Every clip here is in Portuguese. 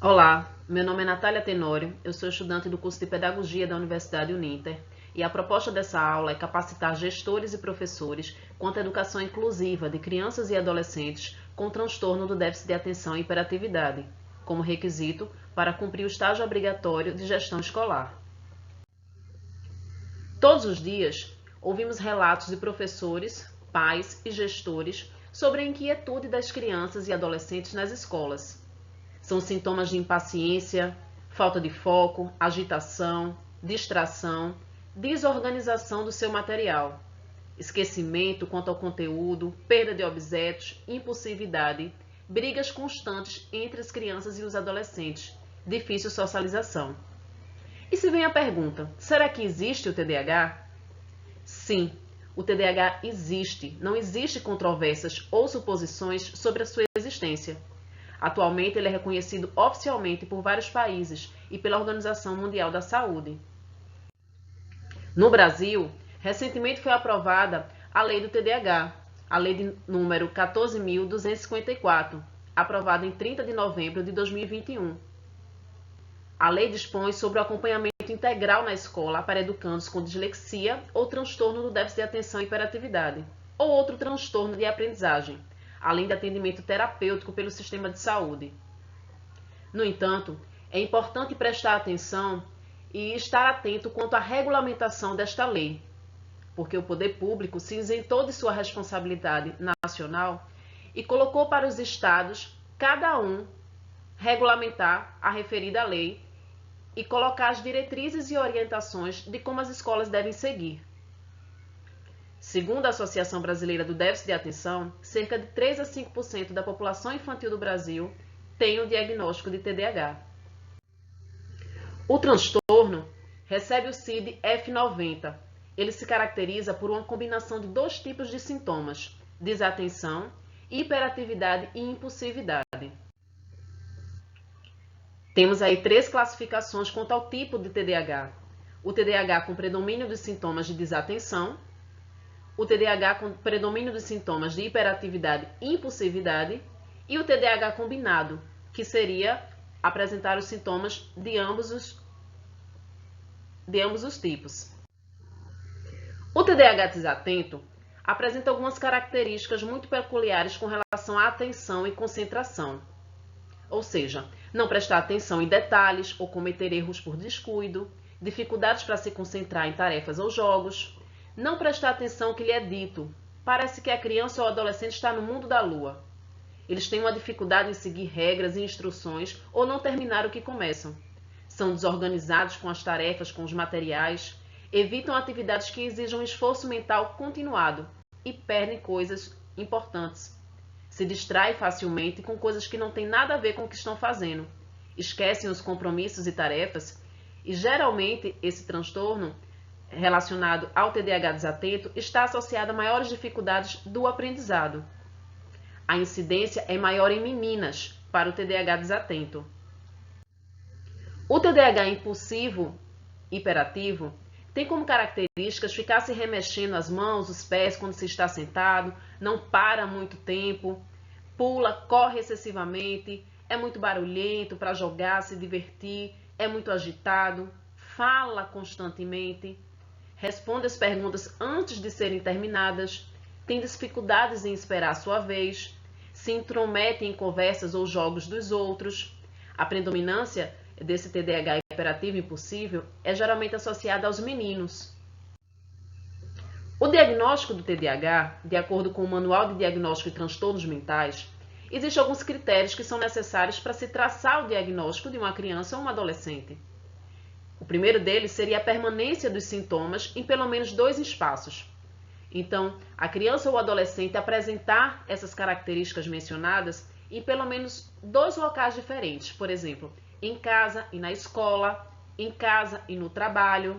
Olá, meu nome é Natália Tenório, eu sou estudante do curso de Pedagogia da Universidade Uninter e a proposta dessa aula é capacitar gestores e professores quanto à educação inclusiva de crianças e adolescentes com transtorno do déficit de atenção e hiperatividade, como requisito para cumprir o estágio obrigatório de gestão escolar. Todos os dias, ouvimos relatos de professores, pais e gestores sobre a inquietude das crianças e adolescentes nas escolas. São sintomas de impaciência, falta de foco, agitação, distração, desorganização do seu material, esquecimento quanto ao conteúdo, perda de objetos, impulsividade, brigas constantes entre as crianças e os adolescentes, difícil socialização. E se vem a pergunta, será que existe o TDAH? Sim, o TDAH existe, não existe controvérsias ou suposições sobre a sua existência. Atualmente, ele é reconhecido oficialmente por vários países e pela Organização Mundial da Saúde. No Brasil, recentemente foi aprovada a Lei do TDAH, a Lei de número 14.254, aprovada em 30 de novembro de 2021. A lei dispõe sobre o acompanhamento integral na escola para educandos com dislexia ou transtorno do déficit de atenção e hiperatividade, ou outro transtorno de aprendizagem, além de atendimento terapêutico pelo sistema de saúde. No entanto, é importante prestar atenção e estar atento quanto à regulamentação desta lei, porque o poder público se isentou de sua responsabilidade nacional e colocou para os estados, cada um, regulamentar a referida lei e colocar as diretrizes e orientações de como as escolas devem seguir. Segundo a Associação Brasileira do Déficit de Atenção, cerca de 3 a 5% da população infantil do Brasil tem o diagnóstico de TDAH. O transtorno recebe o CID F90. Ele se caracteriza por uma combinação de dois tipos de sintomas: desatenção, hiperatividade e impulsividade. Temos aí 3 classificações quanto ao tipo de TDAH. O TDAH com predomínio dos sintomas de desatenção, o TDAH com predomínio dos sintomas de hiperatividade e impulsividade e o TDAH combinado, que seria apresentar os sintomas de ambos os tipos. O TDAH desatento apresenta algumas características muito peculiares com relação à atenção e concentração. Ou seja, não prestar atenção em detalhes ou cometer erros por descuido, dificuldades para se concentrar em tarefas ou jogos, não prestar atenção ao que lhe é dito. Parece que a criança ou o adolescente está no mundo da lua. Eles têm uma dificuldade em seguir regras e instruções ou não terminar o que começam. São desorganizados com as tarefas, com os materiais, evitam atividades que exijam esforço mental continuado e perdem coisas importantes. Se distraem facilmente com coisas que não têm nada a ver com o que estão fazendo. Esquecem os compromissos e tarefas e geralmente esse transtorno relacionado ao TDAH desatento está associado a maiores dificuldades do aprendizado. A incidência é maior em meninas para o TDAH desatento. O TDAH impulsivo hiperativo tem como características ficar se remexendo as mãos, os pés quando se está sentado, não para muito tempo, pula, corre excessivamente, é muito barulhento para jogar, se divertir, é muito agitado, fala constantemente, responde as perguntas antes de serem terminadas, tem dificuldades em esperar a sua vez, se intromete em conversas ou jogos dos outros. A predominância desse TDAH hiperativo impulsivo é geralmente associada aos meninos. O diagnóstico do TDAH, de acordo com o Manual de Diagnóstico de Transtornos Mentais, existem alguns critérios que são necessários para se traçar o diagnóstico de uma criança ou um adolescente. O primeiro deles seria a permanência dos sintomas em pelo menos 2 espaços. Então, a criança ou o adolescente apresentar essas características mencionadas em pelo menos 2 locais diferentes, por exemplo, em casa e na escola, em casa e no trabalho.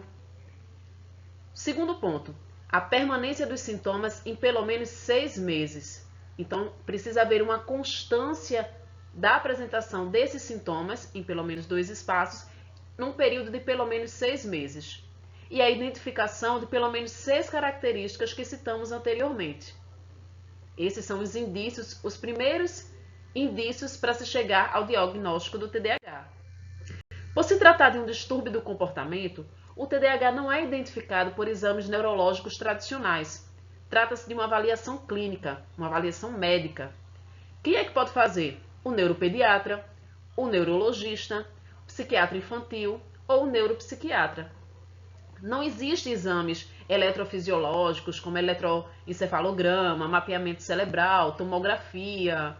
Segundo ponto, a permanência dos sintomas em pelo menos 6 meses. Então, precisa haver uma constância da apresentação desses sintomas em pelo menos 2 espaços, num período de pelo menos 6 meses. E a identificação de pelo menos 6 características que citamos anteriormente. Esses são os indícios, os primeiros indícios para se chegar ao diagnóstico do TDAH. Por se tratar de um distúrbio do comportamento, o TDAH não é identificado por exames neurológicos tradicionais. Trata-se de uma avaliação clínica, uma avaliação médica. Quem é que pode fazer? O neuropediatra, o neurologista, o psiquiatra infantil ou o neuropsiquiatra. Não existem exames eletrofisiológicos como eletroencefalograma, mapeamento cerebral, tomografia,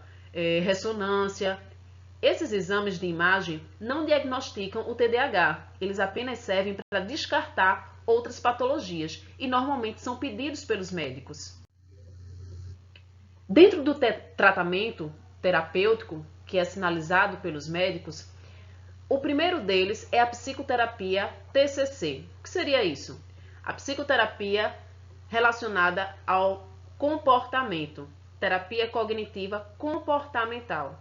ressonância. Esses exames de imagem não diagnosticam o TDAH, eles apenas servem para descartar outras patologias e normalmente são pedidos pelos médicos. Dentro do tratamento terapêutico, que é sinalizado pelos médicos, o primeiro deles é a psicoterapia TCC. O que seria isso? A psicoterapia relacionada ao comportamento, terapia cognitiva comportamental.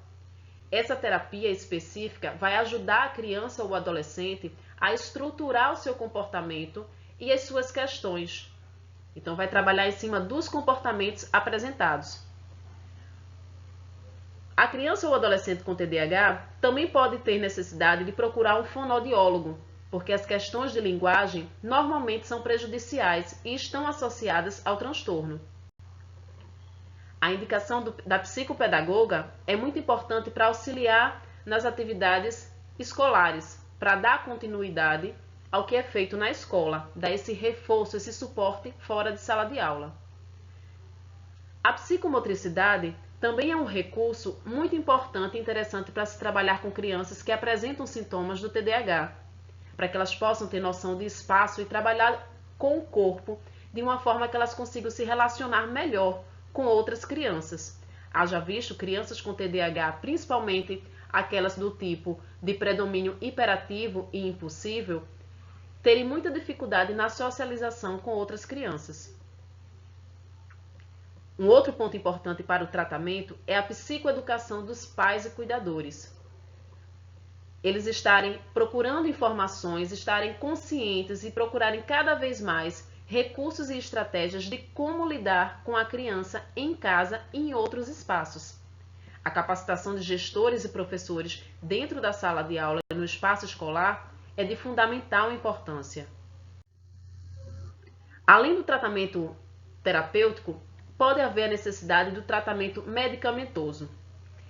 Essa terapia específica vai ajudar a criança ou o adolescente a estruturar o seu comportamento e as suas questões. Então, vai trabalhar em cima dos comportamentos apresentados. A criança ou adolescente com TDAH também pode ter necessidade de procurar um fonoaudiólogo, porque as questões de linguagem normalmente são prejudiciais e estão associadas ao transtorno. A indicação da psicopedagoga é muito importante para auxiliar nas atividades escolares, para dar continuidade ao que é feito na escola, dar esse reforço, esse suporte fora de sala de aula. A psicomotricidade também é um recurso muito importante e interessante para se trabalhar com crianças que apresentam sintomas do TDAH, para que elas possam ter noção de espaço e trabalhar com o corpo de uma forma que elas consigam se relacionar melhor com outras crianças. Haja visto crianças com TDAH, principalmente aquelas do tipo de predomínio hiperativo e impulsivo, terem muita dificuldade na socialização com outras crianças. Um outro ponto importante para o tratamento é a psicoeducação dos pais e cuidadores. Eles estarem procurando informações, estarem conscientes e procurarem cada vez mais recursos e estratégias de como lidar com a criança em casa e em outros espaços. A capacitação de gestores e professores dentro da sala de aula e no espaço escolar é de fundamental importância. Além do tratamento terapêutico, pode haver a necessidade do tratamento medicamentoso.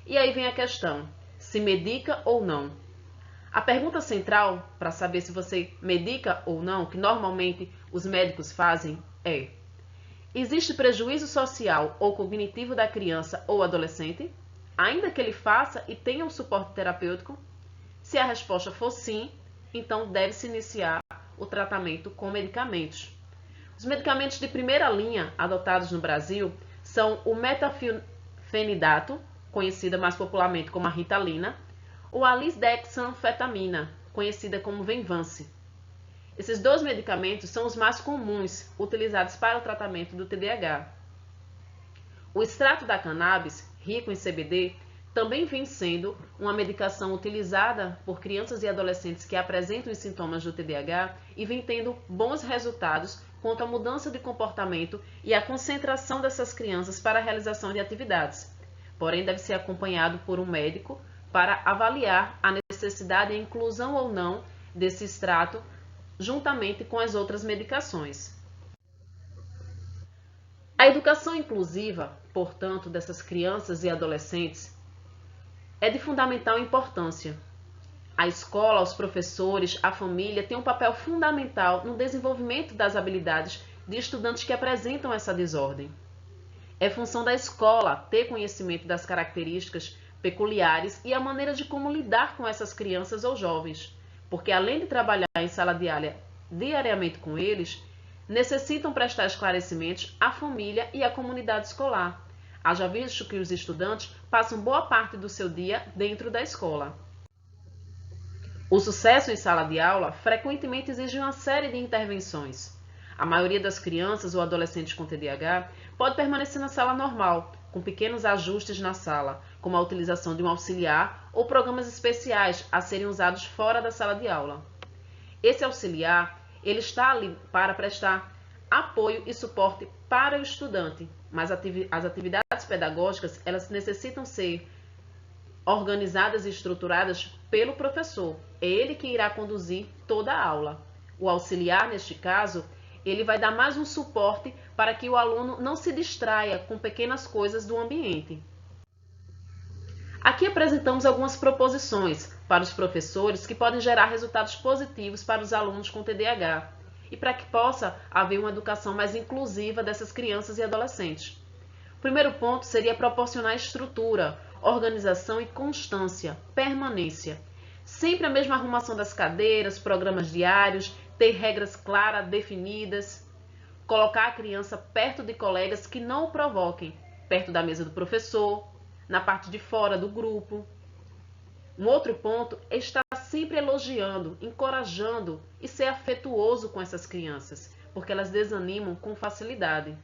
E aí vem a questão, se medica ou não? A pergunta central para saber se você medica ou não, que normalmente os médicos fazem, é: existe prejuízo social ou cognitivo da criança ou adolescente, ainda que ele faça e tenha um suporte terapêutico? Se a resposta for sim, então deve-se iniciar o tratamento com medicamentos. Os medicamentos de primeira linha adotados no Brasil são o metafenidato, conhecida mais popularmente como a Ritalina, ou a lisdexanfetamina, conhecida como Venvance. Esses dois medicamentos são os mais comuns utilizados para o tratamento do TDAH. O extrato da cannabis, rico em CBD, também vem sendo uma medicação utilizada por crianças e adolescentes que apresentam os sintomas do TDAH e vem tendo bons resultados quanto à mudança de comportamento e à concentração dessas crianças para a realização de atividades. Porém, deve ser acompanhado por um médico para avaliar a necessidade e a inclusão ou não desse extrato juntamente com as outras medicações. A educação inclusiva, portanto, dessas crianças e adolescentes é de fundamental importância. A escola, os professores, a família têm um papel fundamental no desenvolvimento das habilidades de estudantes que apresentam essa desordem. É função da escola ter conhecimento das características peculiares e a maneira de como lidar com essas crianças ou jovens, porque além de trabalhar em sala de aula diariamente com eles, necessitam prestar esclarecimentos à família e à comunidade escolar. Haja visto que os estudantes passam boa parte do seu dia dentro da escola. O sucesso em sala de aula frequentemente exige uma série de intervenções. A maioria das crianças ou adolescentes com TDAH pode permanecer na sala normal, com pequenos ajustes na sala, como a utilização de um auxiliar ou programas especiais a serem usados fora da sala de aula. Esse auxiliar, ele está ali para prestar apoio e suporte para o estudante, mas as atividades pedagógicas, elas necessitam ser organizadas e estruturadas pelo professor. É ele que irá conduzir toda a aula. O auxiliar, neste caso, ele vai dar mais um suporte para que o aluno não se distraia com pequenas coisas do ambiente. Aqui apresentamos algumas proposições para os professores que podem gerar resultados positivos para os alunos com TDAH e para que possa haver uma educação mais inclusiva dessas crianças e adolescentes. O primeiro ponto seria proporcionar estrutura, organização e constância, permanência. Sempre a mesma arrumação das cadeiras, programas diários, ter regras claras, definidas. Colocar a criança perto de colegas que não o provoquem, perto da mesa do professor, na parte de fora do grupo. Um outro ponto é estar sempre elogiando, encorajando e ser afetuoso com essas crianças, porque elas desanimam com facilidade.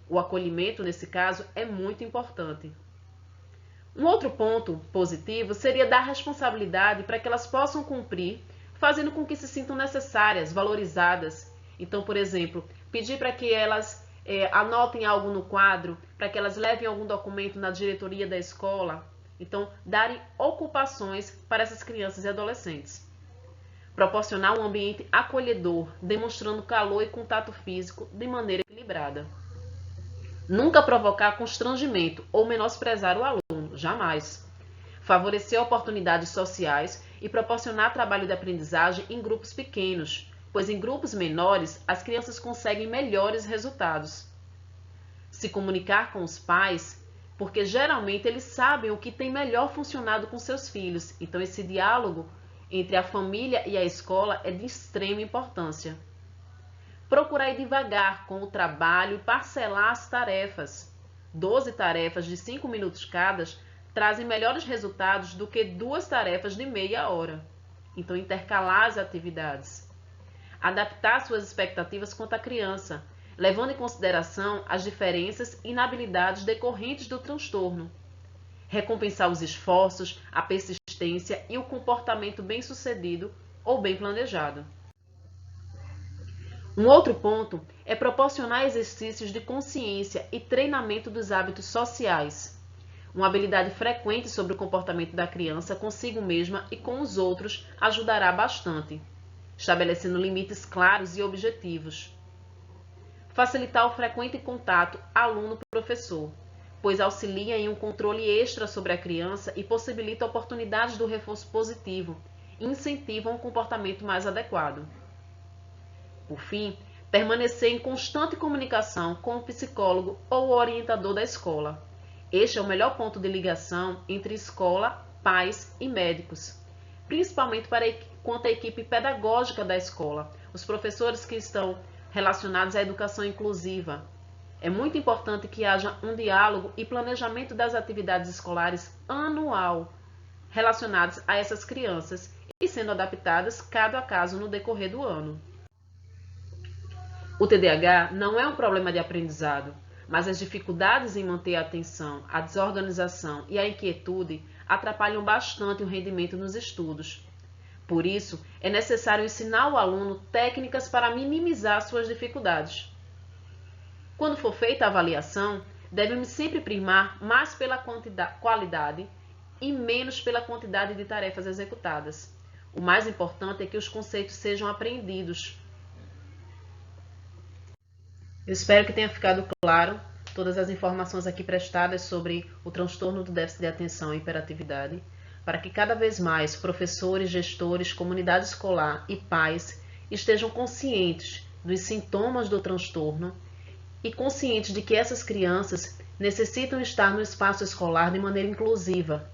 O acolhimento, nesse caso, é muito importante. Um outro ponto positivo seria dar responsabilidade para que elas possam cumprir, fazendo com que se sintam necessárias, valorizadas. Então, por exemplo, pedir para que elas anotem algo no quadro, para que elas levem algum documento na diretoria da escola. Então, darem ocupações para essas crianças e adolescentes. Proporcionar um ambiente acolhedor, demonstrando calor e contato físico de maneira equilibrada. Nunca provocar constrangimento ou menosprezar o aluno, jamais. Favorecer oportunidades sociais e proporcionar trabalho de aprendizagem em grupos pequenos, pois em grupos menores as crianças conseguem melhores resultados. Se comunicar com os pais, porque geralmente eles sabem o que tem melhor funcionado com seus filhos, então esse diálogo entre a família e a escola é de extrema importância. Procurar ir devagar com o trabalho e parcelar as tarefas. 12 tarefas de 5 minutos cada trazem melhores resultados do que 2 tarefas de meia hora. Então, intercalar as atividades. Adaptar suas expectativas quanto à criança, levando em consideração as diferenças e inabilidades decorrentes do transtorno. Recompensar os esforços, a persistência e o comportamento bem-sucedido ou bem planejado. Um outro ponto é proporcionar exercícios de consciência e treinamento dos hábitos sociais. Uma habilidade frequente sobre o comportamento da criança consigo mesma e com os outros ajudará bastante, estabelecendo limites claros e objetivos. Facilitar o frequente contato aluno-professor, pois auxilia em um controle extra sobre a criança e possibilita oportunidades do reforço positivo e incentiva um comportamento mais adequado. Por fim, permanecer em constante comunicação com o psicólogo ou o orientador da escola. Este é o melhor ponto de ligação entre escola, pais e médicos, principalmente quanto à equipe pedagógica da escola, os professores que estão relacionados à educação inclusiva. É muito importante que haja um diálogo e planejamento das atividades escolares anual relacionadas a essas crianças e sendo adaptadas cada caso no decorrer do ano. O TDAH não é um problema de aprendizado, mas as dificuldades em manter a atenção, a desorganização e a inquietude atrapalham bastante o rendimento nos estudos. Por isso, é necessário ensinar ao aluno técnicas para minimizar suas dificuldades. Quando for feita a avaliação, devemos sempre primar mais pela qualidade e menos pela quantidade de tarefas executadas. O mais importante é que os conceitos sejam aprendidos. Eu espero que tenha ficado claro todas as informações aqui prestadas sobre o transtorno do déficit de atenção e hiperatividade, para que cada vez mais professores, gestores, comunidade escolar e pais estejam conscientes dos sintomas do transtorno e conscientes de que essas crianças necessitam estar no espaço escolar de maneira inclusiva,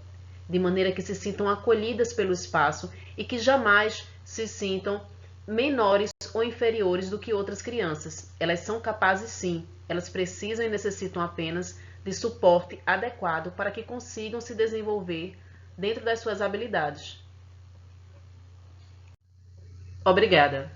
de maneira que se sintam acolhidas pelo espaço e que jamais se sintam menores ou inferiores do que outras crianças. Elas são capazes sim, elas precisam e necessitam apenas de suporte adequado para que consigam se desenvolver dentro das suas habilidades. Obrigada!